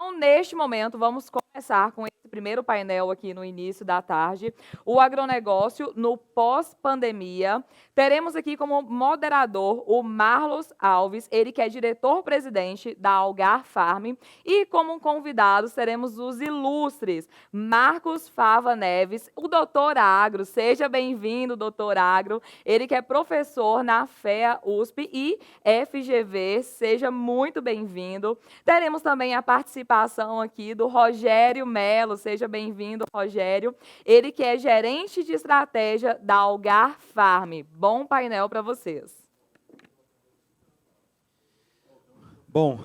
Então, neste momento, vamos começar com esse primeiro painel aqui no início da tarde, o agronegócio no pós-pandemia. Teremos aqui como moderador o Marlos Alves, ele que é diretor-presidente da Algar Farm, e como convidados teremos os ilustres Marcos Fava Neves, o doutor Agro. Seja bem-vindo, doutor Agro, ele que é professor na FEA USP e FGV, seja muito bem-vindo. Teremos também a participação aqui do Rogério Melo, seja bem-vindo, Rogério, ele que é gerente de estratégia da Algar Farm. Bom painel para vocês. Bom,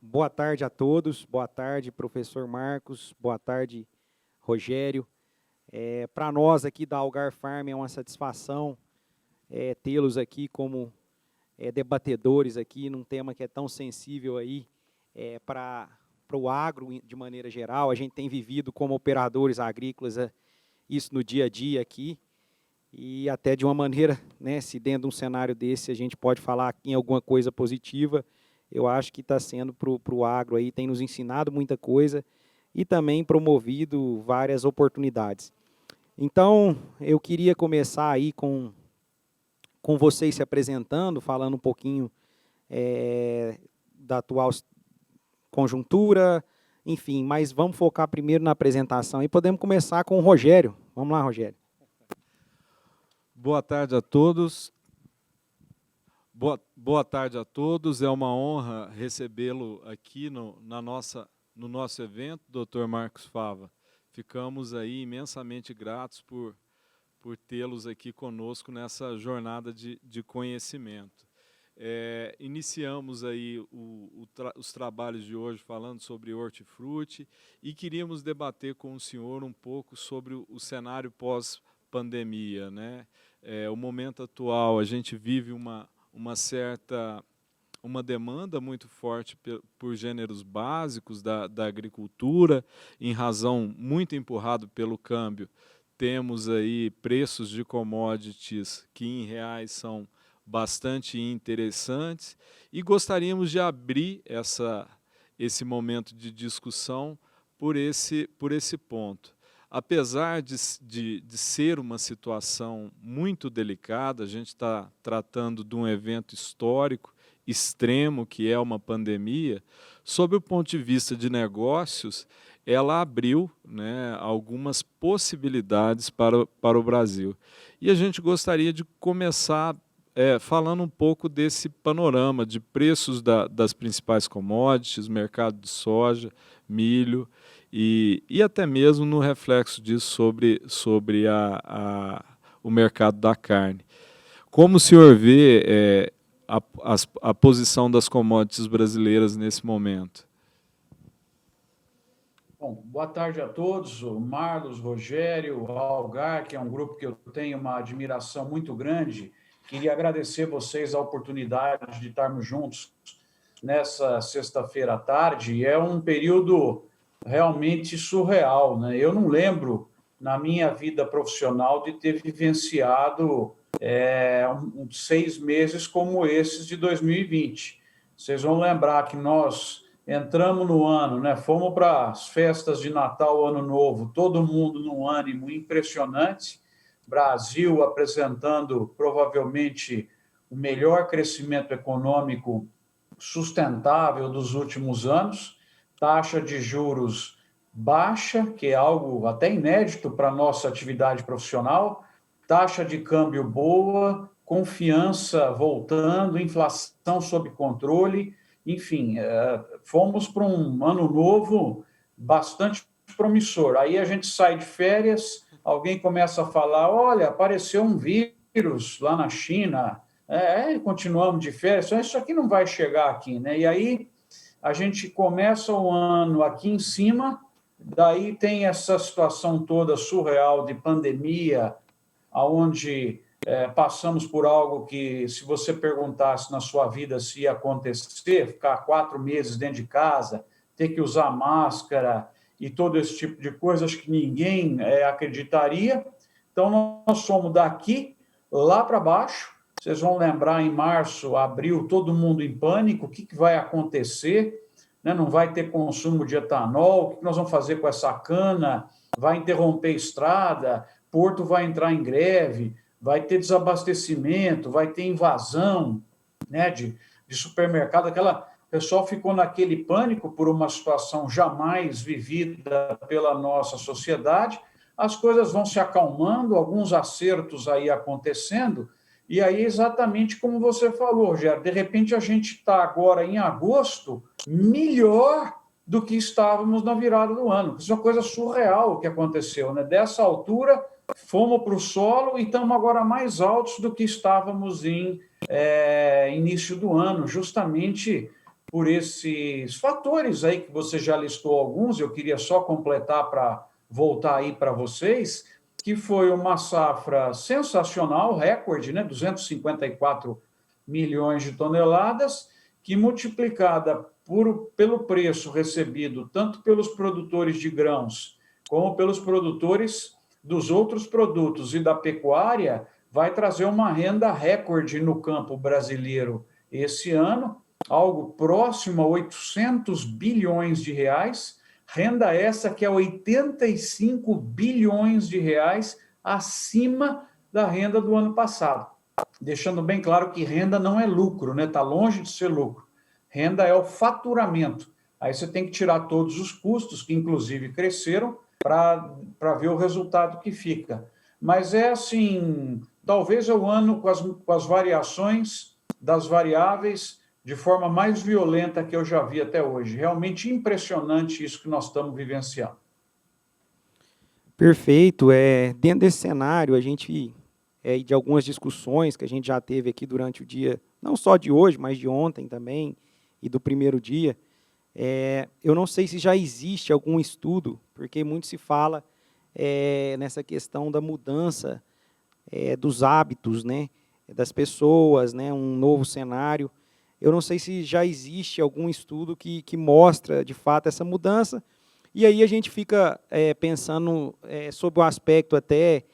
boa tarde a todos, boa tarde, professor Marcos, boa tarde, Rogério. Para nós aqui da Algar Farm é uma satisfação tê-los aqui como debatedores aqui num tema que é tão sensível aí para o agro de maneira geral. A gente tem vivido como operadores agrícolas isso no dia a dia aqui e até de uma maneira, né, se dentro de um cenário desse a gente pode falar em alguma coisa positiva, eu acho que está sendo para o agro aí, tem nos ensinado muita coisa e também promovido várias oportunidades. Então, eu queria começar aí com vocês se apresentando, falando um pouquinho da atual conjuntura, enfim, mas vamos focar primeiro na apresentação e podemos começar com o Rogério. Vamos lá, Rogério. Boa tarde a todos. Boa tarde a todos. É uma honra recebê-lo aqui no nosso evento, Dr. Marcos Fava. Ficamos aí imensamente gratos por tê-los aqui conosco nessa jornada de conhecimento. Iniciamos aí os trabalhos de hoje falando sobre hortifruti e queríamos debater com o senhor um pouco sobre o cenário pós-pandemia, né? O momento atual, a gente vive uma demanda muito forte por gêneros básicos da agricultura, em razão muito empurrado pelo câmbio. Temos aí preços de commodities que em reais são bastante interessantes e gostaríamos de abrir esse momento de discussão por esse ponto. Apesar de ser uma situação muito delicada, a gente está tratando de um evento histórico extremo, que é uma pandemia, sob o ponto de vista de negócios, ela abriu, né, algumas possibilidades para o Brasil. E a gente gostaria de começar falando um pouco desse panorama de preços das principais commodities, mercado de soja, milho, e até mesmo no reflexo disso sobre o mercado da carne. Como o senhor vê a posição das commodities brasileiras nesse momento? Bom, boa tarde a todos, o Marlos, Rogério, o Algar, que é um grupo que eu tenho uma admiração muito grande. Queria agradecer vocês a oportunidade de estarmos juntos nessa sexta-feira à tarde. É um período realmente surreal, né? Eu não lembro, na minha vida profissional, de ter vivenciado 6 meses como esses de 2020. Vocês vão lembrar que nós entramos no ano, né? Fomos para as festas de Natal, Ano Novo, todo mundo num ânimo impressionante, Brasil apresentando provavelmente o melhor crescimento econômico sustentável dos últimos anos, taxa de juros baixa, que é algo até inédito para a nossa atividade profissional, taxa de câmbio boa, confiança voltando, inflação sob controle, enfim, fomos para um ano novo bastante promissor. Aí a gente sai de férias, alguém começa a falar, olha, apareceu um vírus lá na China, continuamos de férias, isso aqui não vai chegar aqui, né? E aí a gente começa o ano aqui em cima, daí tem essa situação toda surreal de pandemia, onde passamos por algo que, se você perguntasse na sua vida se ia acontecer, ficar 4 meses dentro de casa, ter que usar máscara e todo esse tipo de coisa, acho que ninguém acreditaria. Então, nós somos daqui lá para baixo. Vocês vão lembrar, em março, abril, todo mundo em pânico, o que vai acontecer? né? Não vai ter consumo de etanol, o que nós vamos fazer com essa cana? Vai interromper estrada, porto vai entrar em greve, vai ter desabastecimento, vai ter invasão, né, de supermercado, o pessoal ficou naquele pânico por uma situação jamais vivida pela nossa sociedade. As coisas vão se acalmando, alguns acertos aí acontecendo, e aí exatamente como você falou, Rogério, de repente a gente está agora em agosto melhor do que estávamos na virada do ano. Isso é uma coisa surreal o que aconteceu, né? Dessa altura, fomos para o solo e estamos agora mais altos do que estávamos em início do ano, justamente por esses fatores aí que você já listou alguns. Eu queria só completar para voltar aí para vocês, que foi uma safra sensacional, recorde, né? 254 milhões de toneladas, que multiplicada pelo preço recebido, tanto pelos produtores de grãos, como pelos produtores dos outros produtos e da pecuária, vai trazer uma renda recorde no campo brasileiro esse ano, algo próximo a 800 bilhões de reais, renda essa que é 85 bilhões de reais acima da renda do ano passado. Deixando bem claro que renda não é lucro, né? Está longe de ser lucro. Renda é o faturamento. Aí você tem que tirar todos os custos, que inclusive cresceram, para ver o resultado que fica. Mas é assim, talvez é o ano com as variações das variáveis de forma mais violenta que eu já vi até hoje. Realmente impressionante isso que nós estamos vivenciando. Perfeito. Dentro desse cenário, a gente, de algumas discussões que a gente já teve aqui durante o dia, não só de hoje, mas de ontem também, e do primeiro dia, eu não sei se já existe algum estudo, porque muito se fala nessa questão da mudança dos hábitos, né, das pessoas, né, um novo cenário. Eu não sei se já existe algum estudo que mostra, de fato, essa mudança. E aí a gente fica pensando sobre o aspecto até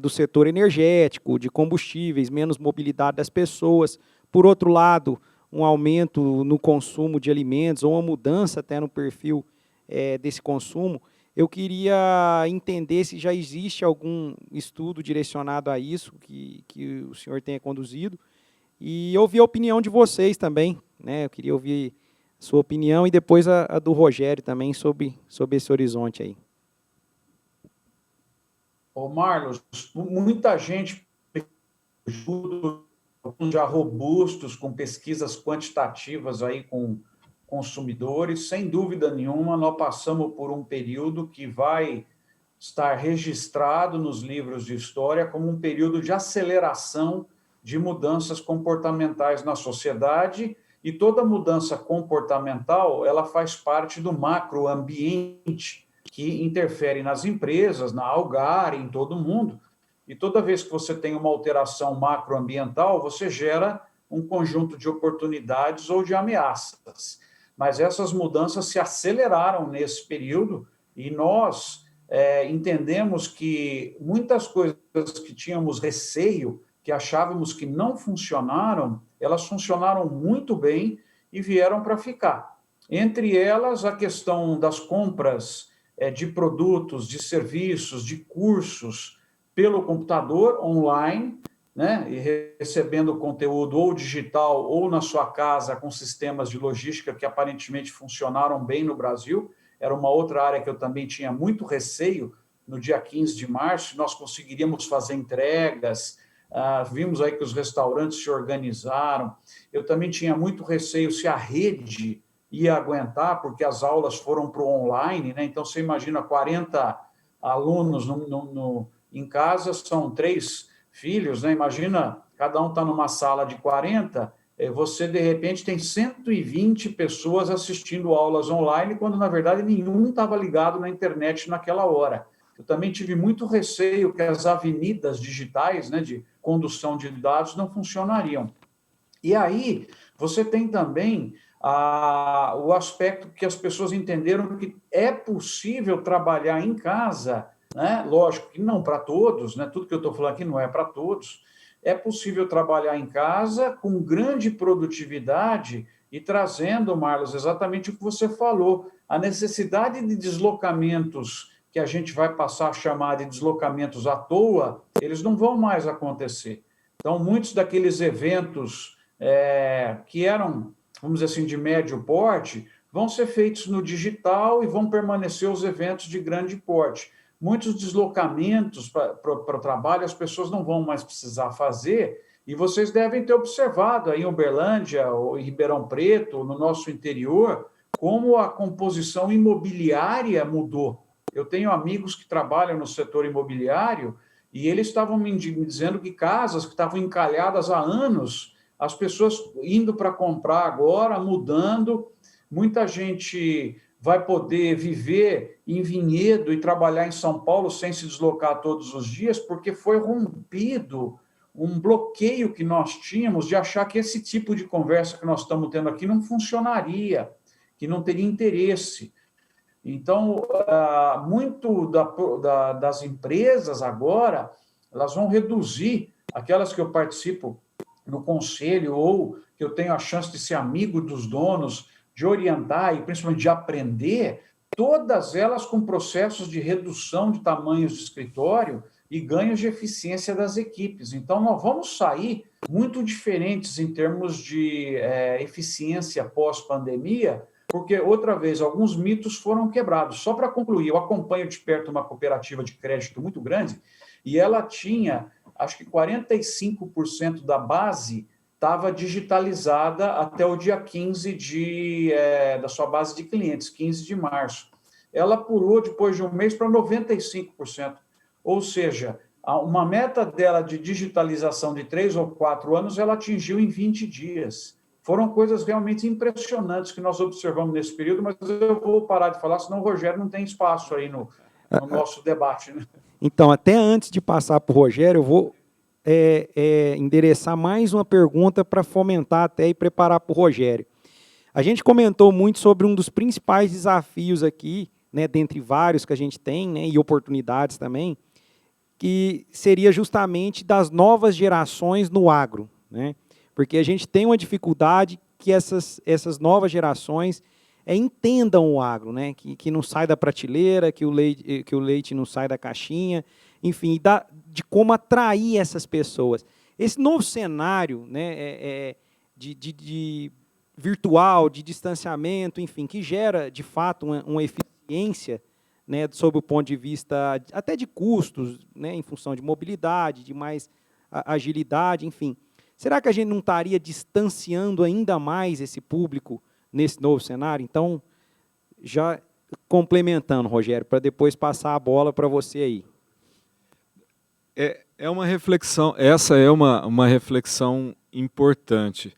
do setor energético, de combustíveis, menos mobilidade das pessoas. Por outro lado, um aumento no consumo de alimentos, ou uma mudança até no perfil desse consumo. Eu queria entender se já existe algum estudo direcionado a isso, que o senhor tenha conduzido, e ouvir a opinião de vocês também, né? Eu queria ouvir a sua opinião e depois a do Rogério também sobre esse horizonte aí. Ô Marlos, muita gente, já robustos, com pesquisas quantitativas aí com consumidores, sem dúvida nenhuma, nós passamos por um período que vai estar registrado nos livros de história como um período de aceleração de mudanças comportamentais na sociedade, e toda mudança comportamental, ela faz parte do macroambiente que interfere nas empresas, na Algar, em todo mundo. E toda vez que você tem uma alteração macroambiental, você gera um conjunto de oportunidades ou de ameaças. Mas essas mudanças se aceleraram nesse período e nós entendemos que muitas coisas que tínhamos receio, que achávamos que não funcionaram, elas funcionaram muito bem e vieram para ficar. Entre elas, a questão das compras de produtos, de serviços, de cursos pelo computador, online, né, e recebendo conteúdo ou digital ou na sua casa com sistemas de logística que aparentemente funcionaram bem no Brasil. Era uma outra área que eu também tinha muito receio. No dia 15 de março, nós conseguiríamos fazer entregas, vimos aí que os restaurantes se organizaram. Eu também tinha muito receio se a rede ia aguentar, porque as aulas foram para o online, né? Então, você imagina 40 alunos em casa, são 3 filhos, né? Imagina, cada um está numa sala de 40, você, de repente, tem 120 pessoas assistindo aulas online, quando, na verdade, nenhum estava ligado na internet naquela hora. Eu também tive muito receio que as avenidas digitais, né, de condução de dados não funcionariam. E aí, você tem também o aspecto que as pessoas entenderam que é possível trabalhar em casa, né? Lógico que não para todos, né? Tudo que eu estou falando aqui não é para todos. É possível trabalhar em casa com grande produtividade e trazendo, Marlos, exatamente o que você falou, a necessidade de deslocamentos que a gente vai passar a chamar de deslocamentos à toa, eles não vão mais acontecer. Então, muitos daqueles eventos que eram, vamos dizer assim, de médio porte, vão ser feitos no digital e vão permanecer os eventos de grande porte. Muitos deslocamentos para o trabalho as pessoas não vão mais precisar fazer, e vocês devem ter observado aí em Uberlândia, ou em Ribeirão Preto, no nosso interior, como a composição imobiliária mudou. Eu tenho amigos que trabalham no setor imobiliário e eles estavam me dizendo que casas que estavam encalhadas há anos, as pessoas indo para comprar agora, mudando, muita gente vai poder viver em Vinhedo e trabalhar em São Paulo sem se deslocar todos os dias, porque foi rompido um bloqueio que nós tínhamos de achar que esse tipo de conversa que nós estamos tendo aqui não funcionaria, que não teria interesse. Então, muito das empresas agora, elas vão reduzir, aquelas que eu participo no conselho ou que eu tenho a chance de ser amigo dos donos, de orientar e principalmente de aprender, todas elas com processos de redução de tamanhos de escritório e ganhos de eficiência das equipes. Então, nós vamos sair muito diferentes em termos de eficiência pós-pandemia, porque, outra vez, alguns mitos foram quebrados. Só para concluir, eu acompanho de perto uma cooperativa de crédito muito grande e ela tinha, acho que 45% da base estava digitalizada até o dia 15 da sua base de clientes, 15 de março. Ela pulou, depois de um mês, para 95%. Ou seja, uma meta dela de digitalização de 3 ou 4 anos, ela atingiu em 20 dias. Foram coisas realmente impressionantes que nós observamos nesse período, mas eu vou parar de falar, senão o Rogério não tem espaço aí no nosso debate, né? Então, até antes de passar para o Rogério, eu vou endereçar mais uma pergunta para fomentar até e preparar para o Rogério. A gente comentou muito sobre um dos principais desafios aqui, né, dentre vários que a gente tem, né, e oportunidades também, que seria justamente das novas gerações no agro, né? Porque a gente tem uma dificuldade que essas novas gerações entendam o agro, né? Que não sai da prateleira, que o leite não sai da caixinha, enfim, de como atrair essas pessoas. Esse novo cenário, né, de virtual, de distanciamento, enfim, que gera, de fato, uma eficiência, né, sob o ponto de vista até de custos, né, em função de mobilidade, de mais agilidade, enfim. Será que a gente não estaria distanciando ainda mais esse público nesse novo cenário? Então, já complementando, Rogério, para depois passar a bola para você aí. É uma reflexão, essa é uma reflexão importante.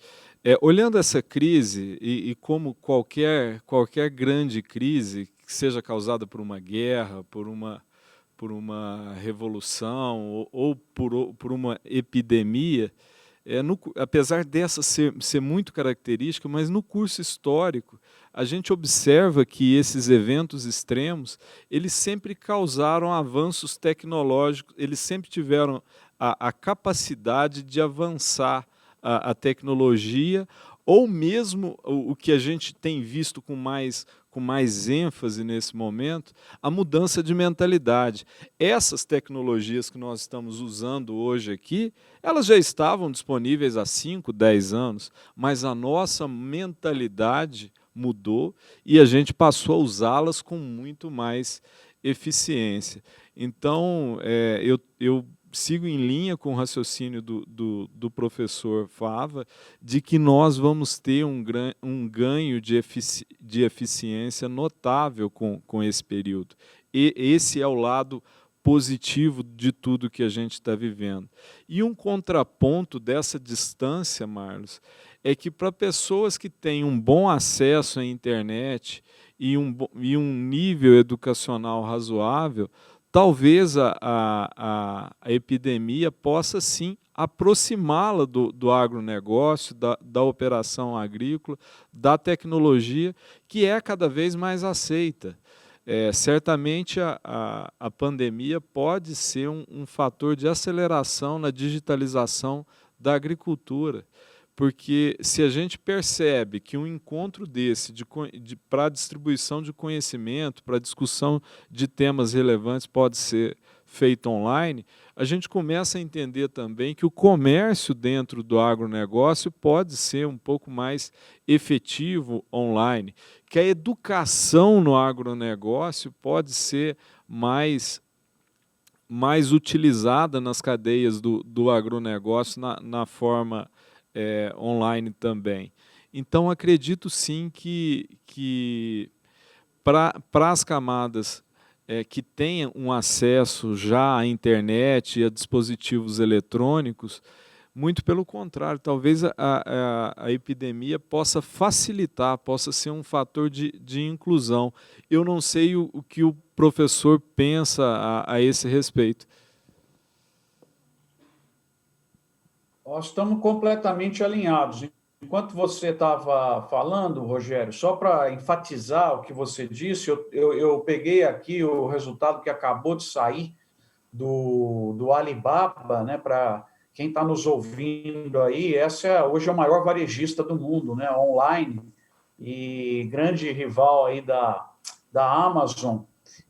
Olhando essa crise, e como qualquer grande crise, que seja causada por uma guerra, por uma revolução ou por uma epidemia, apesar dessa ser muito característica, mas no curso histórico, a gente observa que esses eventos extremos, eles sempre causaram avanços tecnológicos, eles sempre tiveram a capacidade de avançar a tecnologia, ou mesmo o que a gente tem visto com mais ênfase nesse momento, a mudança de mentalidade. Essas tecnologias que nós estamos usando hoje aqui, elas já estavam disponíveis há 5, 10 anos, mas a nossa mentalidade mudou e a gente passou a usá-las com muito mais eficiência. Então, eu sigo em linha com o raciocínio do professor Fava, de que nós vamos ter um ganho de eficiência notável com esse período. E esse é o lado positivo de tudo que a gente está vivendo. E um contraponto dessa distância, Marlos, é que para pessoas que têm um bom acesso à internet e um nível educacional razoável, talvez a epidemia possa, sim, aproximá-la do agronegócio, da operação agrícola, da tecnologia, que é cada vez mais aceita. Certamente a pandemia pode ser um fator de aceleração na digitalização da agricultura, porque se a gente percebe que um encontro desse para distribuição de conhecimento, para discussão de temas relevantes pode ser feito online, a gente começa a entender também que o comércio dentro do agronegócio pode ser um pouco mais efetivo online, que a educação no agronegócio pode ser mais utilizada nas cadeias do agronegócio na forma online também. Então, acredito sim que para as camadas que tenham um acesso já à internet e a dispositivos eletrônicos, muito pelo contrário, talvez a epidemia possa facilitar, possa ser um fator de inclusão. Eu não sei o que o professor pensa a esse respeito. Nós estamos completamente alinhados. Enquanto você estava falando, Rogério, só para enfatizar o que você disse, eu peguei aqui o resultado que acabou de sair do Alibaba, né, para quem está nos ouvindo aí, hoje é o maior varejista do mundo, né, online, e grande rival aí da Amazon,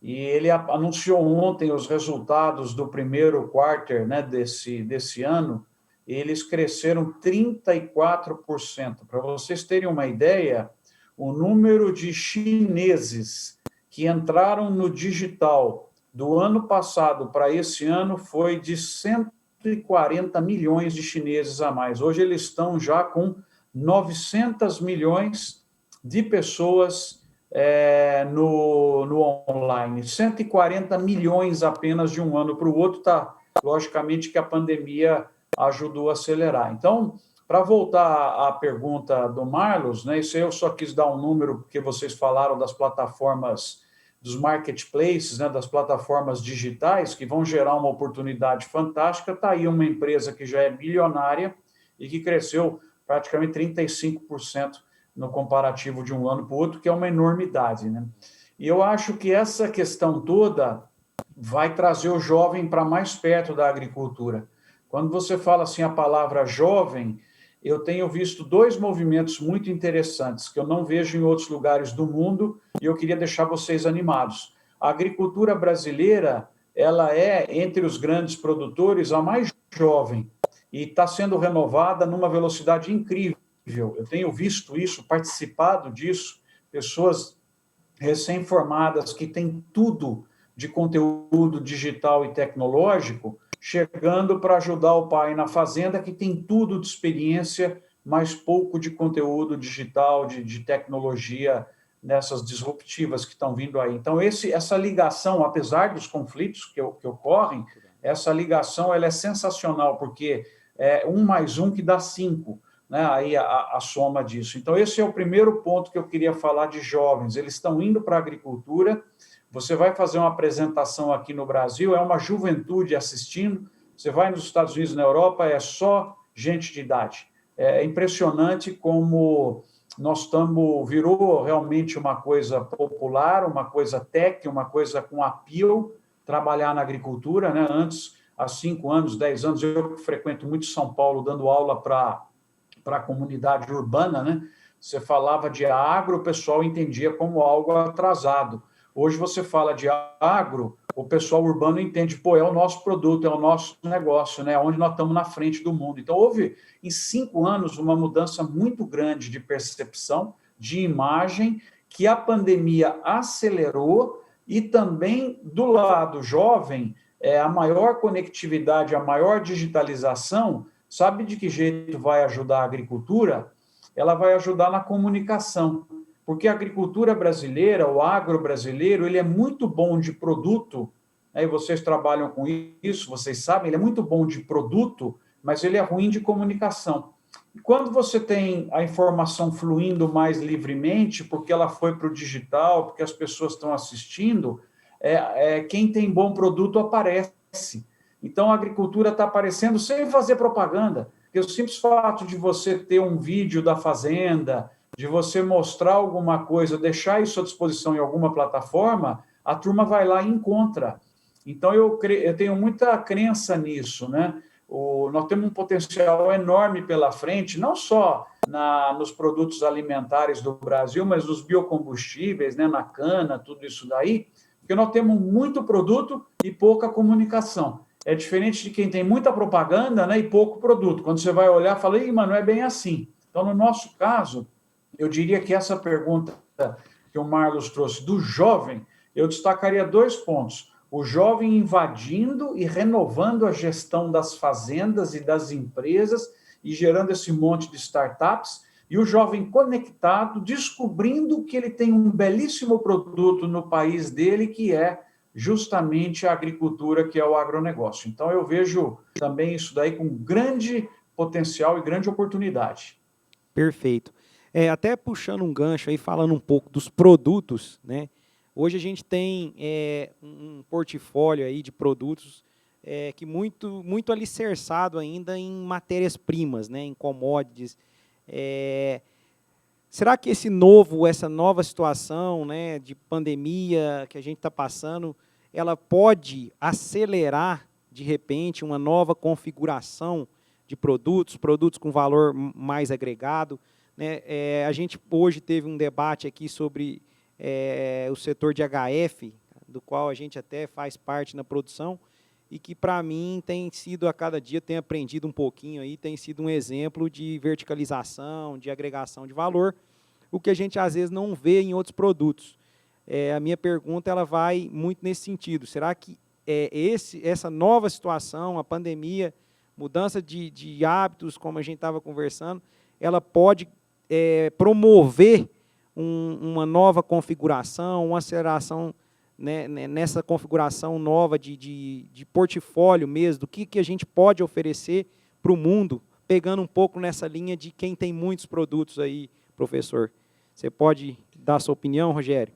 e ele anunciou ontem os resultados do primeiro quarter, né, desse ano. Eles cresceram 34%. Para vocês terem uma ideia, o número de chineses que entraram no digital do ano passado para esse ano foi de 140 milhões de chineses a mais. Hoje eles estão já com 900 milhões de pessoas no online. 140 milhões apenas de um ano para o outro. Tá, logicamente que a pandemia ajudou a acelerar. Então, para voltar à pergunta do Marlos, né, isso eu só quis dar um número, porque vocês falaram das plataformas, dos marketplaces, né, das plataformas digitais, que vão gerar uma oportunidade fantástica. Está aí uma empresa que já é bilionária e que cresceu praticamente 35% no comparativo de um ano para o outro, que é uma enormidade, né? E eu acho que essa questão toda vai trazer o jovem para mais perto da agricultura. Quando você fala assim a palavra jovem, eu tenho visto dois movimentos muito interessantes que eu não vejo em outros lugares do mundo e eu queria deixar vocês animados. A agricultura brasileira, ela é, entre os grandes produtores, a mais jovem e está sendo renovada numa velocidade incrível. Eu tenho visto isso, participado disso, pessoas recém-formadas que têm tudo de conteúdo digital e tecnológico, chegando para ajudar o pai na fazenda, que tem tudo de experiência, mas pouco de conteúdo digital, de tecnologia, nessas disruptivas que estão vindo aí. Então, essa ligação, apesar dos conflitos que ocorrem, essa ligação ela é sensacional, porque é 1 mais 1 que dá 5, né? Aí a soma disso. Então, esse é o primeiro ponto que eu queria falar de jovens. Eles estão indo para a agricultura. Você vai fazer uma apresentação aqui no Brasil, é uma juventude assistindo. Você vai nos Estados Unidos, na Europa, é só gente de idade. É impressionante como virou realmente uma coisa popular, uma coisa tech, uma coisa com appeal, trabalhar na agricultura, né? Antes, há 5 anos, 10 anos, eu frequento muito São Paulo, dando aula para a comunidade urbana, né? Você falava de agro, o pessoal entendia como algo atrasado. Hoje você fala de agro, o pessoal urbano entende, é o nosso produto, é o nosso negócio, né? Onde nós estamos na frente do mundo. Então, houve, em 5 anos, uma mudança muito grande de percepção, de imagem, que a pandemia acelerou, e também, do lado jovem, a maior conectividade, a maior digitalização, sabe de que jeito vai ajudar a agricultura? Ela vai ajudar na comunicação. Porque a agricultura brasileira, o agro brasileiro, ele é muito bom de produto, né? E vocês trabalham com isso, vocês sabem, ele é muito bom de produto, mas ele é ruim de comunicação. E quando você tem a informação fluindo mais livremente, porque ela foi para o digital, porque as pessoas estão assistindo, quem tem bom produto aparece. Então, a agricultura está aparecendo sem fazer propaganda. Porque o simples fato de você ter um vídeo da fazenda, de você mostrar alguma coisa, deixar isso à disposição em alguma plataforma, a turma vai lá e encontra. Então, eu tenho muita crença nisso, né? nós temos um potencial enorme pela frente, não só nos produtos alimentares do Brasil, mas nos biocombustíveis, né, na cana, tudo isso daí, porque nós temos muito produto e pouca comunicação. É diferente de quem tem muita propaganda, né, e pouco produto. Quando você vai olhar, fala, mas não é bem assim. Então, no nosso caso, eu diria que essa pergunta que o Marlos trouxe do jovem, eu destacaria 2 pontos. O jovem invadindo e renovando a gestão das fazendas e das empresas e gerando esse monte de startups, e o jovem conectado, descobrindo que ele tem um belíssimo produto no país dele, que é justamente a agricultura, que é o agronegócio. Então, eu vejo também isso daí com grande potencial e grande oportunidade. Perfeito. Até puxando um gancho aí, falando um pouco dos produtos, né? Hoje a gente tem um portfólio aí de produtos que muito alicerçado ainda em matérias-primas, né? Em commodities. Será que essa nova situação, né, de pandemia que a gente está passando, ela pode acelerar, de repente, uma nova configuração de produtos com valor mais agregado, né? A gente hoje teve um debate aqui sobre o setor de HF, do qual a gente até faz parte na produção, e que, para mim, tem sido, a cada dia, tem aprendido um pouquinho aí, tem sido um exemplo de verticalização, de agregação de valor, o que a gente, às vezes, não vê em outros produtos. A minha pergunta ela vai muito nesse sentido. Será que essa nova situação, a pandemia, mudança de hábitos, como a gente estava conversando, ela pode promover uma nova configuração, uma aceleração, né, nessa configuração nova de portfólio mesmo, do que a gente pode oferecer para o mundo, pegando um pouco nessa linha de quem tem muitos produtos aí, professor. Você pode dar a sua opinião, Rogério?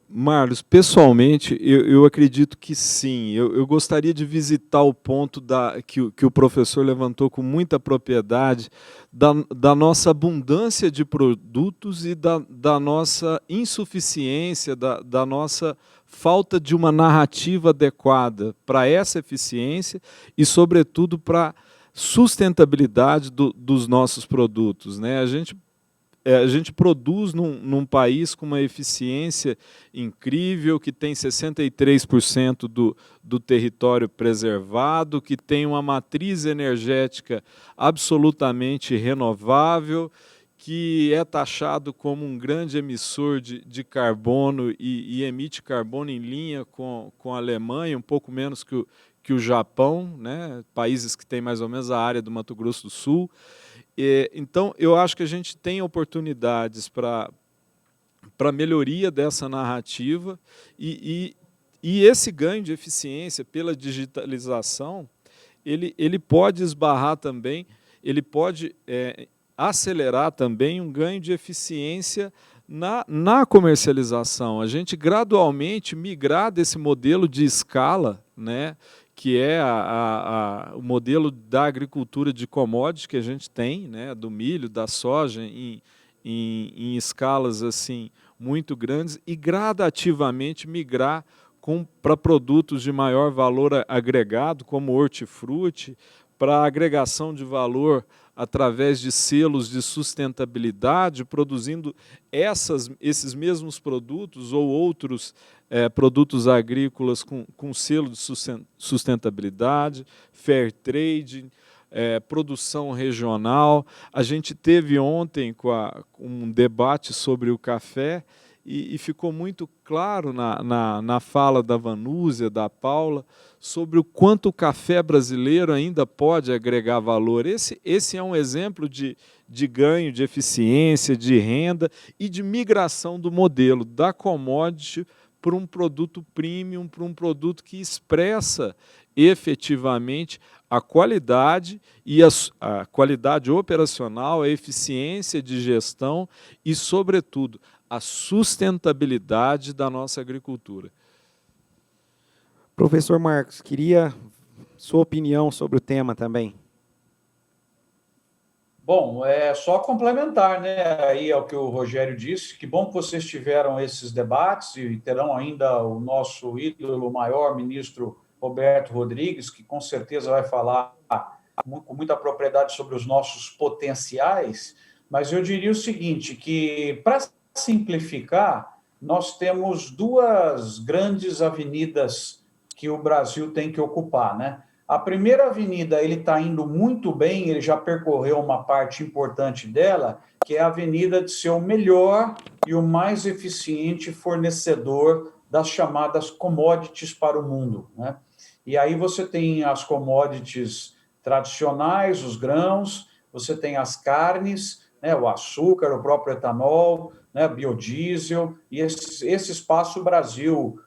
Marlos, pessoalmente, eu acredito que sim. Eu gostaria de visitar o ponto que o professor levantou com muita propriedade, da nossa abundância de produtos e da nossa insuficiência, da nossa falta de uma narrativa adequada para essa eficiência e, sobretudo, para a sustentabilidade dos nossos produtos, né? A gente produz num país com uma eficiência incrível, que tem 63% do território preservado, que tem uma matriz energética absolutamente renovável, que é taxado como um grande emissor de carbono e emite carbono em linha com a Alemanha, um pouco menos que o Japão, né? Países que têm mais ou menos a área do Mato Grosso do Sul. Então, eu acho que a gente tem oportunidades para melhoria dessa narrativa e esse ganho de eficiência pela digitalização, ele pode esbarrar também, ele pode acelerar também um ganho de eficiência na comercialização. A gente gradualmente migrar desse modelo de escala, né, que é o modelo da agricultura de commodities que a gente tem, né, do milho, da soja, em escalas assim muito grandes, e gradativamente migrar para produtos de maior valor agregado, como hortifruti, para agregação de valor através de selos de sustentabilidade, produzindo esses mesmos produtos ou outros produtos agrícolas com selo de sustentabilidade, fair trade, produção regional. A gente teve ontem um debate sobre o café e ficou muito claro na fala da Vanúzia, da Paula, sobre o quanto o café brasileiro ainda pode agregar valor. Esse é um exemplo de ganho de eficiência, de renda e de migração do modelo da commodity para um produto premium, para um produto que expressa efetivamente a qualidade e a qualidade operacional, a eficiência de gestão e, sobretudo, a sustentabilidade da nossa agricultura. Professor Marcos, queria sua opinião sobre o tema também. Bom, é só complementar, né, aí ao que o Rogério disse. Que bom que vocês tiveram esses debates e terão ainda o nosso ídolo maior, ministro Roberto Rodrigues, que com certeza vai falar com muita propriedade sobre os nossos potenciais, mas eu diria o seguinte, que para simplificar, nós temos duas grandes avenidas que o Brasil tem que ocupar, né? A primeira avenida, ele está indo muito bem, ele já percorreu uma parte importante dela, que é a avenida de ser o melhor e o mais eficiente fornecedor das chamadas commodities para o mundo, né? E aí você tem as commodities tradicionais, os grãos, você tem as carnes, né, o açúcar, o próprio etanol, né, biodiesel, e esse espaço o Brasil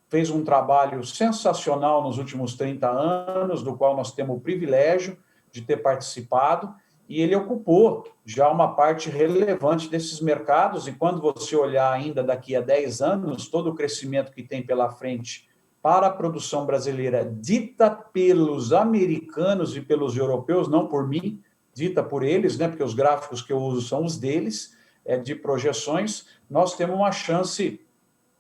fez um trabalho sensacional nos últimos 30 anos, do qual nós temos o privilégio de ter participado, e ele ocupou já uma parte relevante desses mercados, e quando você olhar ainda daqui a 10 anos, todo o crescimento que tem pela frente para a produção brasileira, dita pelos americanos e pelos europeus, não por mim, dita por eles, né, porque os gráficos que eu uso são os deles, de projeções, nós temos uma chance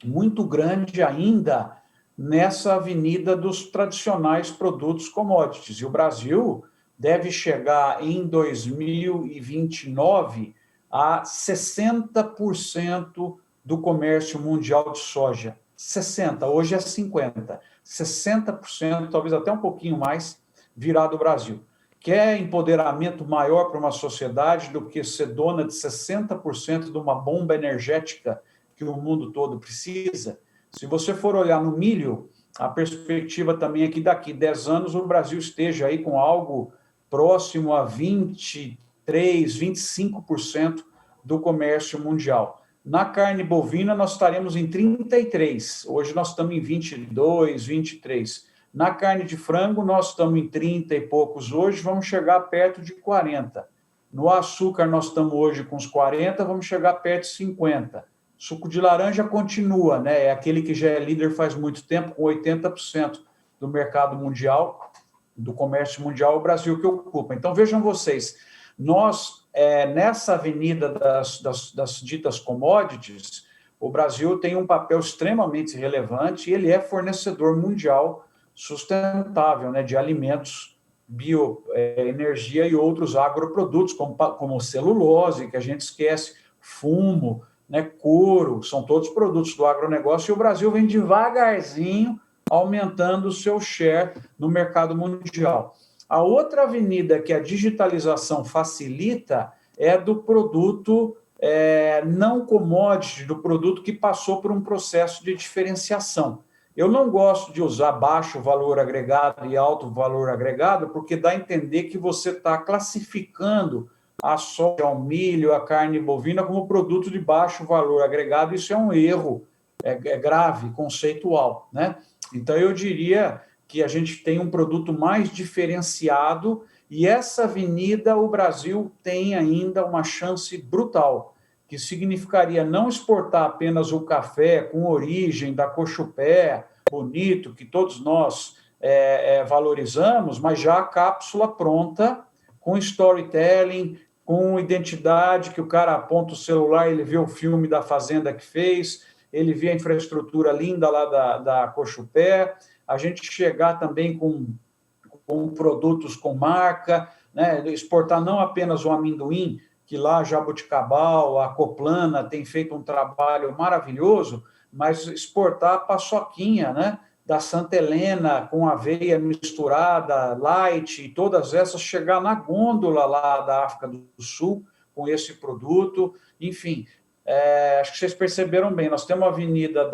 muito grande ainda nessa avenida dos tradicionais produtos commodities. E o Brasil deve chegar em 2029 a 60% do comércio mundial de soja. 60%, hoje é 50%. 60%, talvez até um pouquinho mais, virá do Brasil. Quer empoderamento maior para uma sociedade do que ser dona de 60% de uma bomba energética que o mundo todo precisa? Se você for olhar no milho, a perspectiva também é que daqui 10 anos o Brasil esteja aí com algo próximo a 23%, 25% do comércio mundial. Na carne bovina, nós estaremos em 33%. Hoje nós estamos em 22%, 23%. Na carne de frango, nós estamos em 30 e poucos hoje, vamos chegar perto de 40%. No açúcar, nós estamos hoje com uns 40%, vamos chegar perto de 50%. Suco de laranja continua, né? É aquele que já é líder faz muito tempo, com 80% do mercado mundial, do comércio mundial, o Brasil que ocupa. Então, vejam vocês, nós, nessa avenida das ditas commodities, o Brasil tem um papel extremamente relevante e ele é fornecedor mundial sustentável, né, de alimentos, bioenergia e outros agroprodutos, como celulose, que a gente esquece, fumo, né, couro, são todos produtos do agronegócio, e o Brasil vem devagarzinho aumentando o seu share no mercado mundial. A outra avenida que a digitalização facilita é do produto não commodity, do produto que passou por um processo de diferenciação. Eu não gosto de usar baixo valor agregado e alto valor agregado, porque dá a entender que você está classificando a soja, o milho, a carne bovina como produto de baixo valor agregado. Isso é um erro grave, conceitual, né? Então, eu diria que a gente tem um produto mais diferenciado e essa avenida, o Brasil tem ainda uma chance brutal, que significaria não exportar apenas o café com origem da Cochupé, bonito, que todos nós valorizamos, mas já a cápsula pronta, com storytelling, com identidade, que o cara aponta o celular, ele vê o filme da fazenda que fez, ele vê a infraestrutura linda lá da Cochupé, a gente chegar também com produtos com marca, né? Exportar não apenas o amendoim, que lá Jaboticabal, a Coplana tem feito um trabalho maravilhoso, mas exportar a paçoquinha, né, da Santa Helena com aveia misturada, light, e todas essas, chegar na gôndola lá da África do Sul com esse produto. Enfim, acho que vocês perceberam bem, nós temos a avenida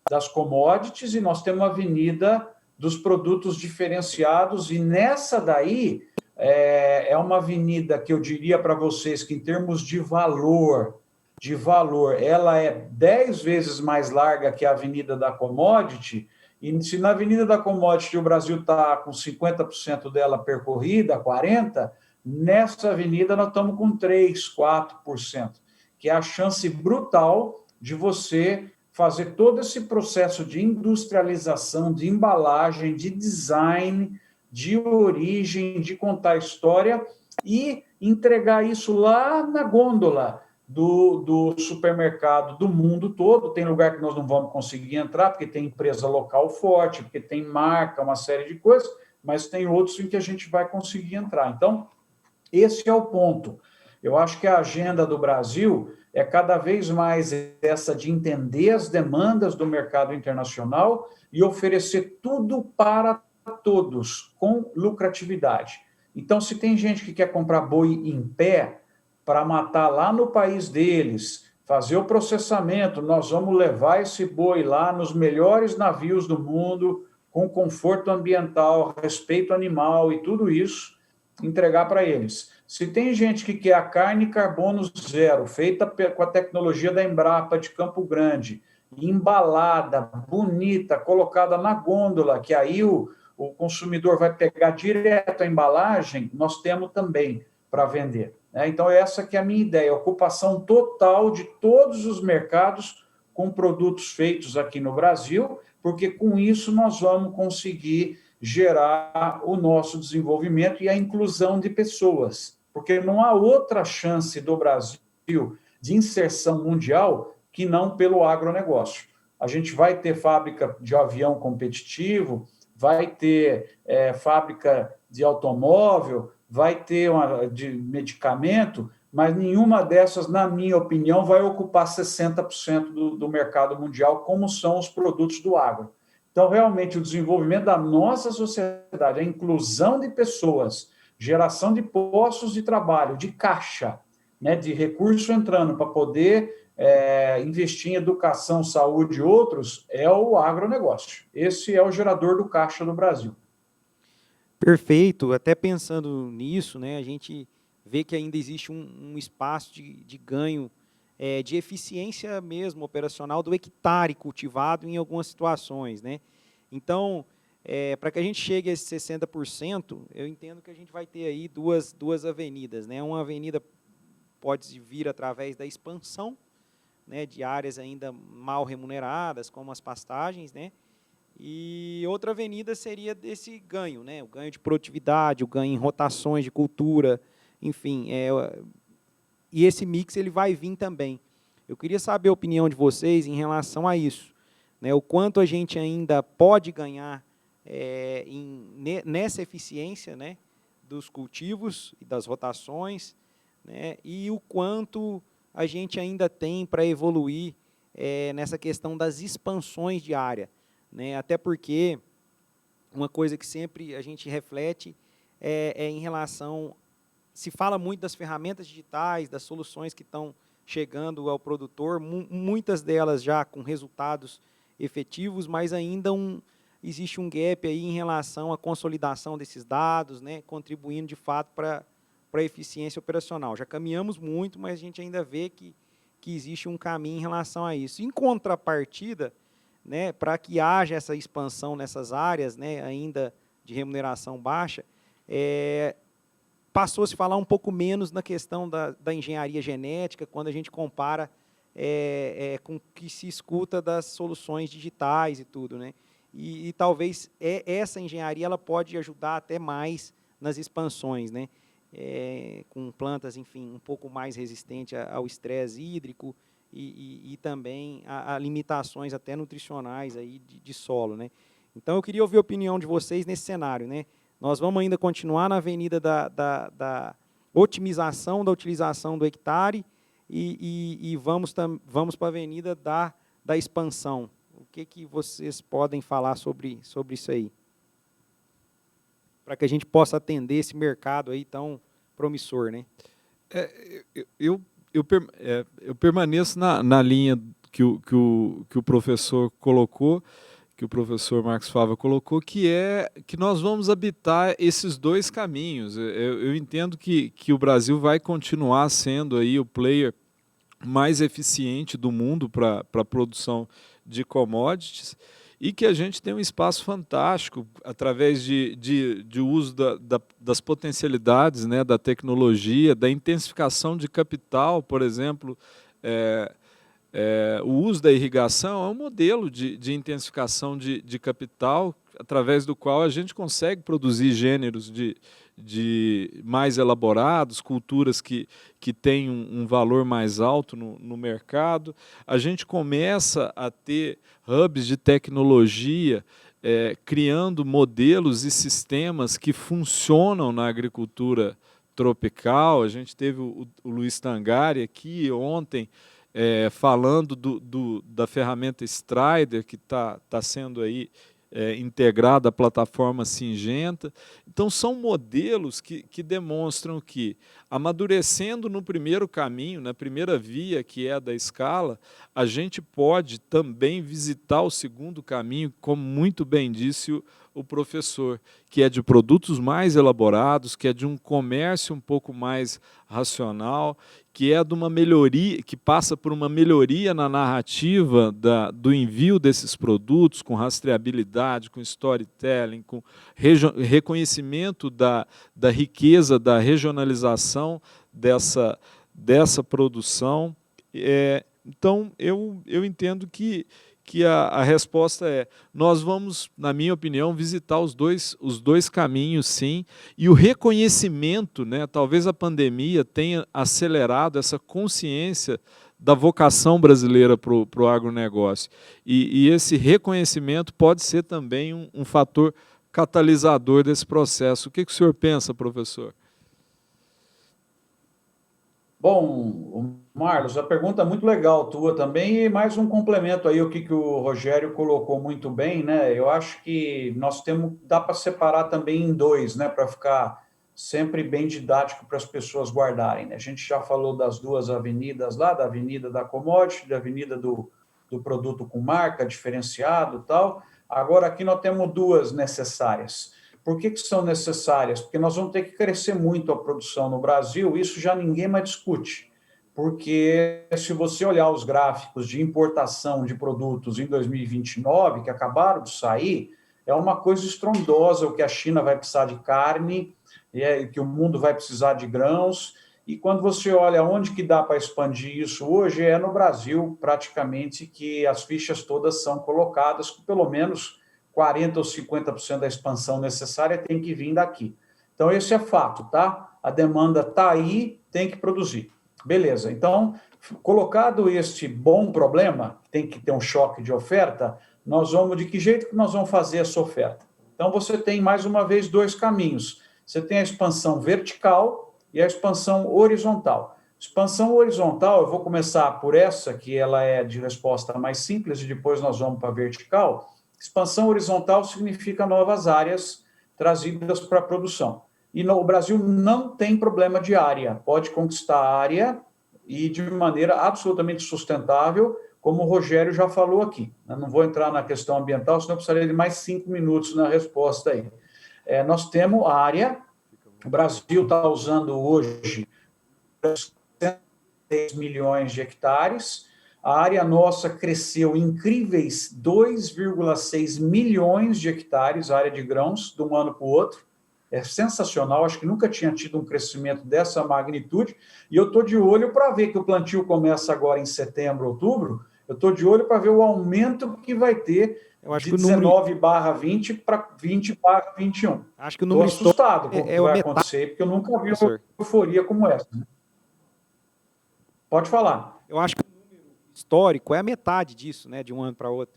das commodities e nós temos a avenida dos produtos diferenciados, e nessa daí é uma avenida que eu diria para vocês que, em termos de valor, ela é 10 vezes mais larga que a avenida da commodity, e se na avenida da commodity o Brasil está com 50% dela percorrida, 40%, nessa avenida nós estamos com 3%, 4%, que é a chance brutal de você fazer todo esse processo de industrialização, de embalagem, de design, de origem, de contar história e entregar isso lá na gôndola do supermercado do mundo todo. Tem lugar que nós não vamos conseguir entrar, porque tem empresa local forte, porque tem marca, uma série de coisas, mas tem outros em que a gente vai conseguir entrar. Então, esse é o ponto. Eu acho que a agenda do Brasil é cada vez mais essa de entender as demandas do mercado internacional e oferecer tudo para todos, com lucratividade. Então, se tem gente que quer comprar boi em pé para matar lá no país deles, fazer o processamento, nós vamos levar esse boi lá nos melhores navios do mundo, com conforto ambiental, respeito animal e tudo isso, entregar para eles. Se tem gente que quer a carne carbono zero, feita com a tecnologia da Embrapa de Campo Grande, embalada, bonita, colocada na gôndola, que aí o consumidor vai pegar direto a embalagem, nós temos também para vender. Então, essa que é a minha ideia, ocupação total de todos os mercados com produtos feitos aqui no Brasil, porque com isso nós vamos conseguir gerar o nosso desenvolvimento e a inclusão de pessoas, porque não há outra chance do Brasil de inserção mundial que não pelo agronegócio. A gente vai ter fábrica de avião competitivo, vai ter fábrica de automóvel, vai ter uma de medicamento, mas nenhuma dessas, na minha opinião, vai ocupar 60% do mercado mundial, como são os produtos do agro. Então, realmente, o desenvolvimento da nossa sociedade, a inclusão de pessoas, geração de postos de trabalho, de caixa, né, de recurso entrando para poder investir em educação, saúde e outros, é o agronegócio. Esse é o gerador do caixa do Brasil. Perfeito. Até pensando nisso, né, a gente vê que ainda existe um espaço de ganho, de eficiência mesmo operacional do hectare cultivado em algumas situações, né? Então, para que a gente chegue a esses 60%, eu entendo que a gente vai ter aí duas avenidas, né? Uma avenida pode vir através da expansão, né, de áreas ainda mal remuneradas, como as pastagens, né? E outra avenida seria desse ganho, né? O ganho de produtividade, o ganho em rotações de cultura, enfim, e esse mix ele vai vir também. Eu queria saber a opinião de vocês em relação a isso, né? O quanto a gente ainda pode ganhar nessa eficiência, né, dos cultivos e das rotações, né, e o quanto a gente ainda tem para evoluir nessa questão das expansões de área, né? Até porque uma coisa que sempre a gente reflete é em relação, se fala muito das ferramentas digitais, das soluções que estão chegando ao produtor, muitas delas já com resultados efetivos, mas ainda existe um gap aí em relação à consolidação desses dados, né, contribuindo de fato para a eficiência operacional. Já caminhamos muito, mas a gente ainda vê que existe um caminho em relação a isso. Em contrapartida, né, para que haja essa expansão nessas áreas, né, ainda de remuneração baixa, passou a se falar um pouco menos na questão da engenharia genética, quando a gente compara com o que se escuta das soluções digitais e tudo, né? E talvez essa engenharia ela pode ajudar até mais nas expansões, né? Com plantas, enfim, um pouco mais resistentes ao estresse hídrico e também a limitações até nutricionais aí de solo, né? Então, eu queria ouvir a opinião de vocês nesse cenário, né? Nós vamos ainda continuar na avenida da otimização da utilização do hectare e vamos para a avenida da expansão. O que vocês podem falar sobre isso aí? Para que a gente possa atender esse mercado aí tão promissor, né? Eu permaneço na linha que o professor colocou, que o professor Marcos Fava colocou, que é que nós vamos habitar esses dois caminhos. Eu entendo que o Brasil vai continuar sendo aí o player mais eficiente do mundo para a produção de commodities e que a gente tem um espaço fantástico através de uso das potencialidades, né, da tecnologia, da intensificação de capital, por exemplo, O uso da irrigação é um modelo de intensificação de capital, através do qual a gente consegue produzir gêneros de mais elaborados, culturas que têm um valor mais alto no mercado. A gente começa a ter hubs de tecnologia, criando modelos e sistemas que funcionam na agricultura tropical. A gente teve o Luiz Tangari aqui ontem, falando da ferramenta Strider, que está sendo aí integrada à plataforma Syngenta. Então, são modelos que demonstram que, amadurecendo no primeiro caminho, na primeira via, que é a da escala, a gente pode também visitar o segundo caminho, como muito bem disse o professor, que é de produtos mais elaborados, que é de um comércio um pouco mais racional, que é de uma melhoria, que passa por uma melhoria na narrativa do envio desses produtos, com rastreabilidade, com storytelling, com reconhecimento da riqueza, da regionalização dessa produção. Então, eu entendo que a resposta é: nós vamos, na minha opinião, visitar os dois caminhos, sim, e o reconhecimento, né, talvez a pandemia tenha acelerado essa consciência da vocação brasileira para o agronegócio, e esse reconhecimento pode ser também um fator catalisador desse processo. O que o senhor pensa, professor? Bom, Marlos, a pergunta é muito legal tua também, e mais um complemento aí, o que o Rogério colocou muito bem, né? Eu acho que dá para separar também em dois, né? Para ficar sempre bem didático para as pessoas guardarem, né? A gente já falou das duas avenidas lá, da avenida da commodity, da avenida do produto com marca, diferenciado e tal. Agora aqui nós temos duas necessárias. Por que são necessárias? Porque nós vamos ter que crescer muito a produção no Brasil, isso já ninguém mais discute. Porque se você olhar os gráficos de importação de produtos em 2029, que acabaram de sair, é uma coisa estrondosa o que a China vai precisar de carne, que o mundo vai precisar de grãos, e quando você olha onde que dá para expandir isso hoje, é no Brasil, praticamente, que as fichas todas são colocadas, pelo menos 40% ou 50% da expansão necessária tem que vir daqui. Então, esse é fato, tá? A demanda está aí, tem que produzir. Beleza, então, colocado este bom problema, tem que ter um choque de oferta, de que jeito que nós vamos fazer essa oferta? Então, você tem, mais uma vez, dois caminhos. Você tem a expansão vertical e a expansão horizontal. Expansão horizontal, eu vou começar por essa, que ela é de resposta mais simples, e depois nós vamos para a vertical. Expansão horizontal significa novas áreas trazidas para a produção. E o Brasil não tem problema de área, pode conquistar área e de maneira absolutamente sustentável, como o Rogério já falou aqui. Eu não vou entrar na questão ambiental, senão eu precisaria de mais 5 minutos na resposta aí. Nós temos área, o Brasil está usando hoje 10 milhões de hectares, a área nossa cresceu incríveis 2,6 milhões de hectares, a área de grãos, de um ano para o outro. É sensacional, acho que nunca tinha tido um crescimento dessa magnitude, e eu estou de olho para ver que o plantio começa agora em setembro, outubro, eu estou de olho para ver o aumento que vai ter de 19/20 para 20/21. Acho que o número estou assustado com o que vai acontecer, porque eu nunca vi uma euforia como essa. Né? Pode falar. Eu acho que o número histórico é a metade disso, né, de um ano para outro.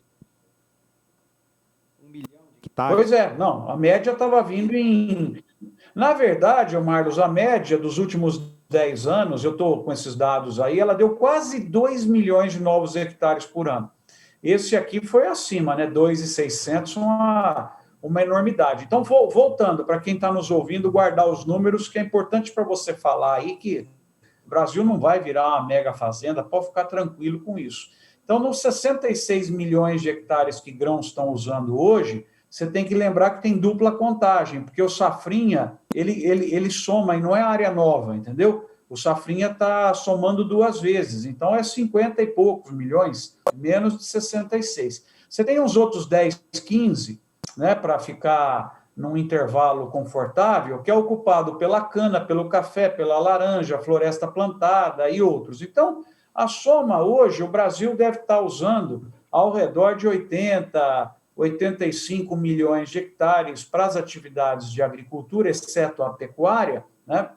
1 milhão de hectares. Pois é, não, a média estava vindo em... Na verdade, Marlos, a média dos últimos 10 anos, eu estou com esses dados aí, ela deu quase 2 milhões de novos hectares por ano. Esse aqui foi acima, né, 2.600, uma enormidade. Então, voltando, para quem está nos ouvindo, guardar os números, que é importante para você falar aí que o Brasil não vai virar uma mega fazenda, pode ficar tranquilo com isso. Então, nos 66 milhões de hectares que grãos estão usando hoje, você tem que lembrar que tem dupla contagem, porque o safrinha, ele soma, e não é área nova, entendeu? O safrinha está somando 2 vezes, então é 50 e poucos milhões, menos de 66. Você tem uns outros 10, 15, né, para ficar num intervalo confortável, que é ocupado pela cana, pelo café, pela laranja, floresta plantada e outros. Então, A soma hoje, o Brasil deve estar usando ao redor de 85 milhões de hectares para as atividades de agricultura, exceto a pecuária, né?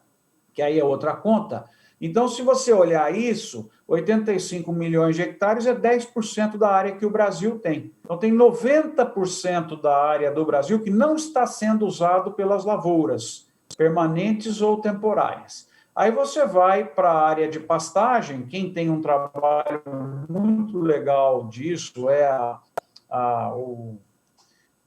Que aí é outra conta. Então, se você olhar isso, 85 milhões de hectares é 10% da área que o Brasil tem. Então, tem 90% da área do Brasil que não está sendo usado pelas lavouras, permanentes ou temporárias. Aí você vai para a área de pastagem, quem tem um trabalho muito legal disso é como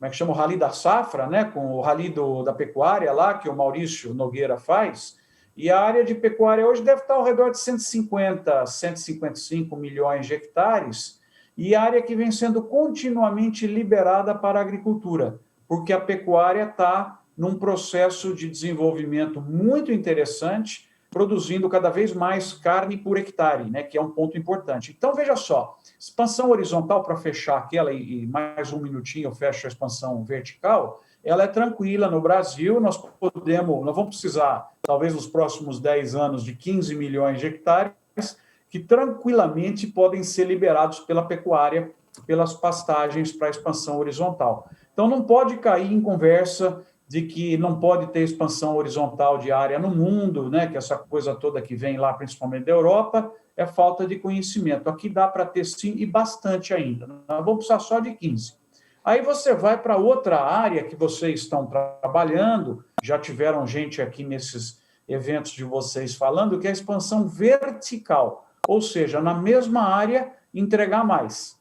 é que chama? O Rally da Safra, né? Com o Rally da Pecuária lá, que o Maurício Nogueira faz. E a área de pecuária hoje deve estar ao redor de 150, 155 milhões de hectares, e área que vem sendo continuamente liberada para a agricultura, porque a pecuária está num processo de desenvolvimento muito interessante, produzindo cada vez mais carne por hectare, né, que é um ponto importante. Então, veja só, expansão horizontal, para fechar aquela, e mais um minutinho eu fecho a expansão vertical, ela é tranquila no Brasil, nós vamos precisar, talvez nos próximos 10 anos, de 15 milhões de hectares, que tranquilamente podem ser liberados pela pecuária, pelas pastagens para a expansão horizontal. Então, não pode cair em conversa de que não pode ter expansão horizontal de área no mundo, né? Que essa coisa toda que vem lá, principalmente da Europa, é falta de conhecimento. Aqui dá para ter sim, e bastante ainda. Nós vamos precisar só de 15. Aí você vai para outra área que vocês estão trabalhando, já tiveram gente aqui nesses eventos de vocês falando, que é a expansão vertical, ou seja, na mesma área, entregar mais.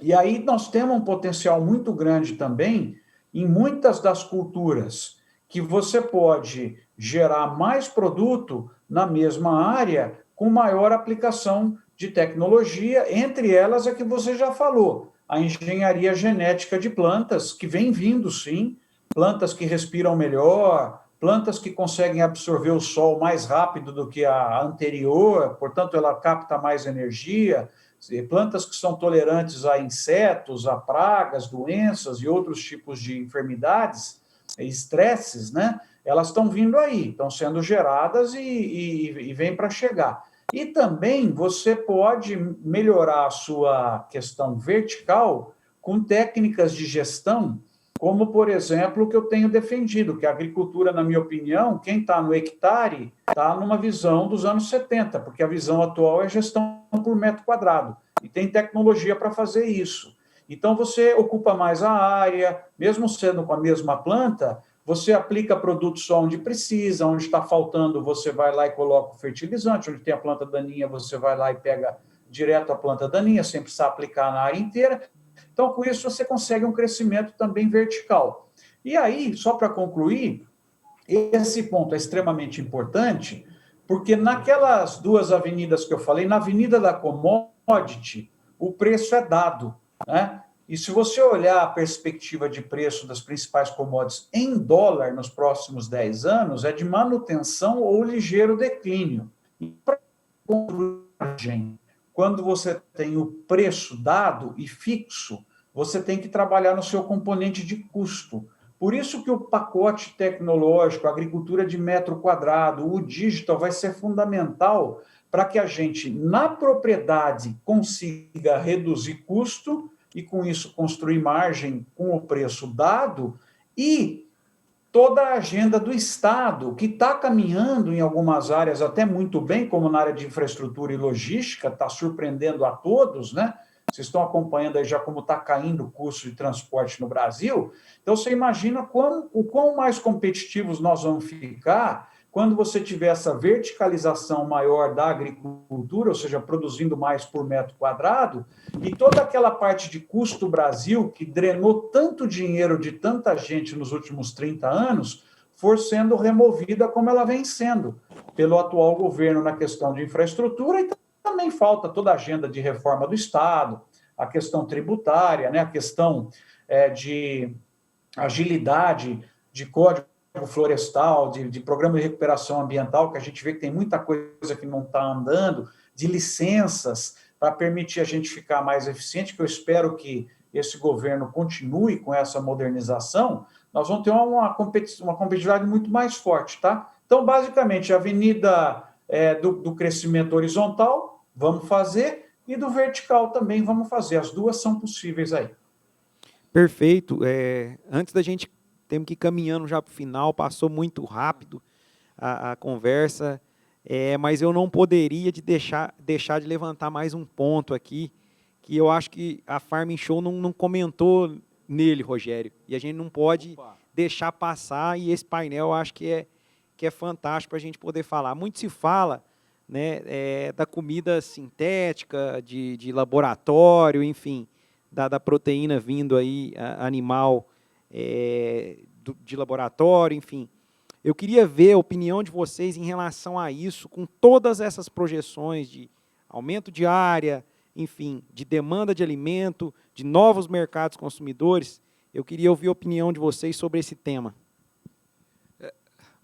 E aí nós temos um potencial muito grande também em muitas das culturas, que você pode gerar mais produto na mesma área com maior aplicação de tecnologia, entre elas a que você já falou, a engenharia genética de plantas, que vem vindo, sim, plantas que respiram melhor, plantas que conseguem absorver o sol mais rápido do que a anterior, portanto, ela capta mais energia, plantas que são tolerantes a insetos, a pragas, doenças e outros tipos de enfermidades, estresses, né? Elas estão vindo aí, estão sendo geradas e vêm para chegar. E também você pode melhorar a sua questão vertical com técnicas de gestão, como, por exemplo, o que eu tenho defendido, que a agricultura, na minha opinião, quem está no hectare, está numa visão dos anos 70, porque a visão atual é gestão por metro quadrado, e tem tecnologia para fazer isso. Então, você ocupa mais a área, mesmo sendo com a mesma planta, você aplica produtos só onde precisa, onde está faltando, você vai lá e coloca o fertilizante, onde tem a planta daninha, você vai lá e pega direto a planta daninha, sem precisar aplicar na área inteira. Então, com isso, você consegue um crescimento também vertical. E aí, só para concluir, esse ponto é extremamente importante, porque naquelas duas avenidas que eu falei, na avenida da commodity, o preço é dado, né? E se você olhar a perspectiva de preço das principais commodities em dólar nos próximos 10 anos, é de manutenção ou ligeiro declínio. E para construir, quando você tem o preço dado e fixo, você tem que trabalhar no seu componente de custo. Por isso que o pacote tecnológico, a agricultura de metro quadrado, o digital vai ser fundamental para que a gente, na propriedade, consiga reduzir custo e, com isso, construir margem com o preço dado, e toda a agenda do Estado, que está caminhando em algumas áreas até muito bem, como na área de infraestrutura e logística, está surpreendendo a todos, né? Vocês estão acompanhando aí já como está caindo o custo de transporte no Brasil. Então, você imagina o quão mais competitivos nós vamos ficar quando você tiver essa verticalização maior da agricultura, ou seja, produzindo mais por metro quadrado, e toda aquela parte de custo Brasil, que drenou tanto dinheiro de tanta gente nos últimos 30 anos, for sendo removida como ela vem sendo pelo atual governo na questão de infraestrutura, e também falta toda a agenda de reforma do Estado, a questão tributária, né, a questão de agilidade, de código florestal, de programa de recuperação ambiental, que a gente vê que tem muita coisa que não está andando, de licenças, para permitir a gente ficar mais eficiente, que eu espero que esse governo continue com essa modernização, nós vamos ter uma competitividade muito mais forte, tá? Então, basicamente, a avenida do crescimento horizontal, vamos fazer, e do vertical também vamos fazer. As duas são possíveis aí. Perfeito. Antes da gente, temos que ir caminhando já para o final, passou muito rápido a conversa, mas eu não poderia deixar de levantar mais um ponto aqui, que eu acho que a Farm Show não comentou nele, Rogério, e a gente não pode deixar passar, e esse painel eu acho que é fantástico para a gente poder falar. Muito se fala, né, da comida sintética, de laboratório, enfim, da proteína vindo aí, animal, de laboratório, enfim. Eu queria ver a opinião de vocês em relação a isso, com todas essas projeções de aumento de área, enfim, de demanda de alimento, de novos mercados consumidores. Eu queria ouvir a opinião de vocês sobre esse tema.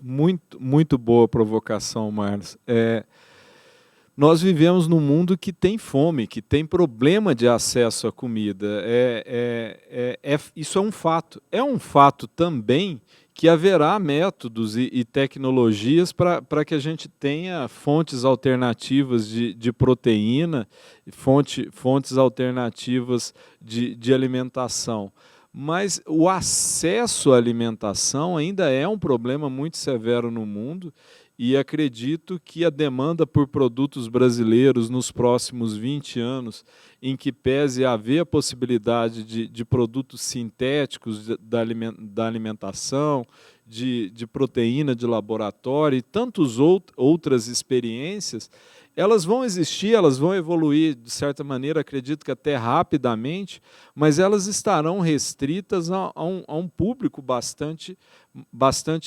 Muito boa provocação, Marlos. Nós vivemos num mundo que tem fome, que tem problema de acesso à comida. Isso é um fato. É um fato também que haverá métodos e tecnologias para que a gente tenha fontes alternativas de proteína, fontes alternativas de alimentação. Mas o acesso à alimentação ainda é um problema muito severo no mundo, e acredito que a demanda por produtos brasileiros nos próximos 20 anos, em que pese haver a possibilidade de produtos sintéticos da alimentação, de proteína de laboratório e tantas outras experiências, elas vão existir, elas vão evoluir de certa maneira, acredito que até rapidamente, mas elas estarão restritas a um público bastante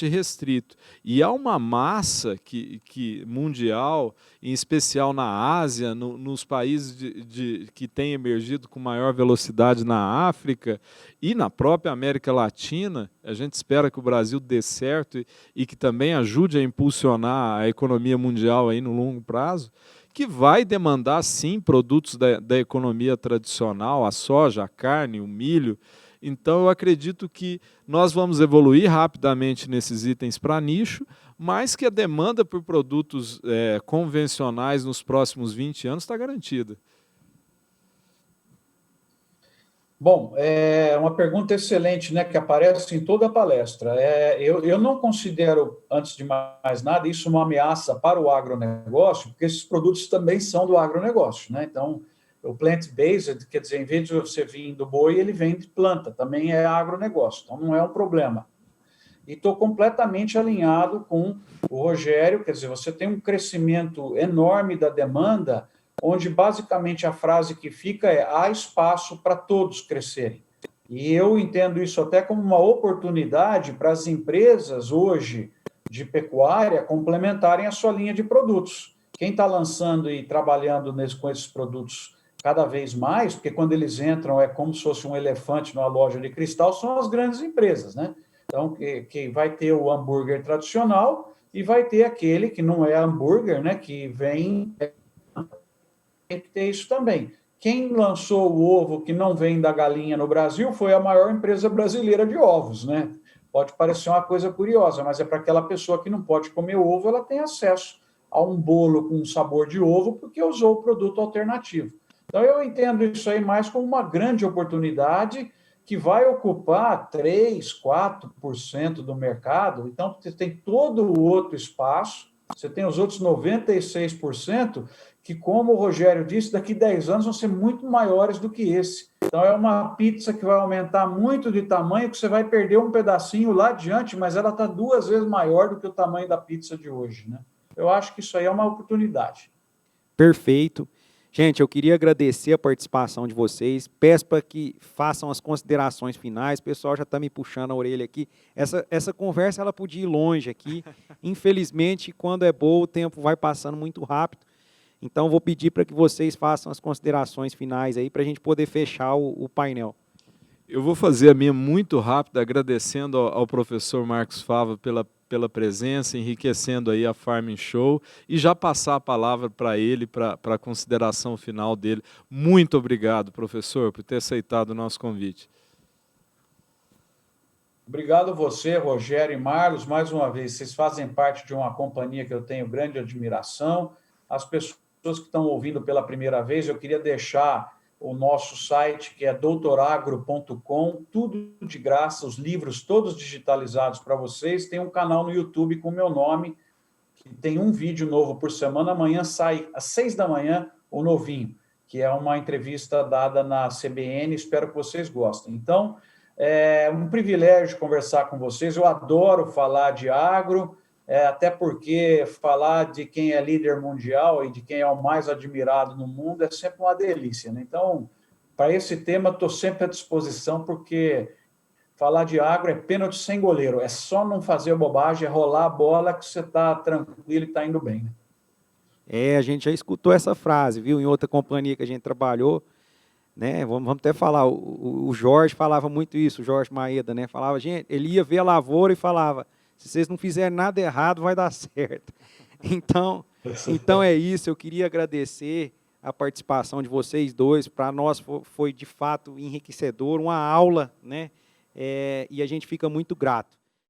restrito. E há uma massa mundial, em especial na Ásia, nos países que têm emergido com maior velocidade na África e na própria América Latina. A gente espera que o Brasil dê certo e que também ajude a impulsionar a economia mundial aí no longo prazo, que vai demandar, sim, produtos da economia tradicional, a soja, a carne, o milho. Então, eu acredito que nós vamos evoluir rapidamente nesses itens para nicho, mas que a demanda por produtos convencionais nos próximos 20 anos está garantida. Bom, é uma pergunta excelente, né, que aparece em toda a palestra. Eu não considero, antes de mais nada, isso uma ameaça para o agronegócio, porque esses produtos também são do agronegócio, né? Então, o plant-based, quer dizer, em vez de você vir do boi, ele vem de planta, também é agronegócio, então não é um problema. E estou completamente alinhado com o Rogério, quer dizer, você tem um crescimento enorme da demanda, onde basicamente a frase que fica é: há espaço para todos crescerem. E eu entendo isso até como uma oportunidade para as empresas hoje de pecuária complementarem a sua linha de produtos. Quem está lançando e trabalhando com esses produtos cada vez mais, porque quando eles entram é como se fosse um elefante numa loja de cristal, são as grandes empresas, né? Então, que vai ter o hambúrguer tradicional e vai ter aquele que não é hambúrguer, né? Que vem... Tem que ter isso também. Quem lançou o ovo que não vem da galinha no Brasil foi a maior empresa brasileira de ovos, né? Pode parecer uma coisa curiosa, mas é para aquela pessoa que não pode comer ovo, ela tem acesso a um bolo com sabor de ovo porque usou o produto alternativo. Então, eu entendo isso aí mais como uma grande oportunidade que vai ocupar 3%, 4% do mercado. Então, você tem todo o outro espaço, você tem os outros 96%, que, como o Rogério disse, daqui a 10 anos vão ser muito maiores do que esse. Então, é uma pizza que vai aumentar muito de tamanho, que você vai perder um pedacinho lá adiante, mas ela está 2 vezes maior do que o tamanho da pizza de hoje, né? Eu acho que isso aí é uma oportunidade. Perfeito. Gente, eu queria agradecer a participação de vocês. Peço para que façam as considerações finais. O pessoal já está me puxando a orelha aqui. Essa conversa ela podia ir longe aqui. Infelizmente, quando é boa, o tempo vai passando muito rápido. Então, vou pedir para que vocês façam as considerações finais aí para a gente poder fechar o painel. Eu vou fazer a minha muito rápida, agradecendo ao professor Marcos Fava pela presença, enriquecendo aí a Farm Show, e já passar a palavra para ele, para a consideração final dele. Muito obrigado, professor, por ter aceitado o nosso convite. Obrigado a você, Rogério e Marlos, mais uma vez. Vocês fazem parte de uma companhia que eu tenho grande admiração. As pessoas pessoas que estão ouvindo pela primeira vez, eu queria deixar o nosso site, que é doutoragro.com, tudo de graça, os livros todos digitalizados para vocês. Tem um canal no YouTube com o meu nome, que tem um vídeo novo por semana. Amanhã sai às 6 da manhã o novinho, que é uma entrevista dada na CBN. Espero que vocês gostem. Então, é um privilégio conversar com vocês. Eu adoro falar de agro, até porque falar de quem é líder mundial e de quem é o mais admirado no mundo é sempre uma delícia, né? Então, para esse tema, estou sempre à disposição, porque falar de agro é pênalti sem goleiro. É só não fazer bobagem, é rolar a bola que você está tranquilo e está indo bem, né? A gente já escutou essa frase, viu? Em outra companhia que a gente trabalhou, né? Vamos até falar, o Jorge falava muito isso, o Jorge Maeda, né? Falava, gente, ele ia ver a lavoura e falava, se vocês não fizerem nada errado, vai dar certo. Então é isso, eu queria agradecer a participação de vocês dois. Para nós foi de fato enriquecedor, uma aula, né? E a gente fica muito grato.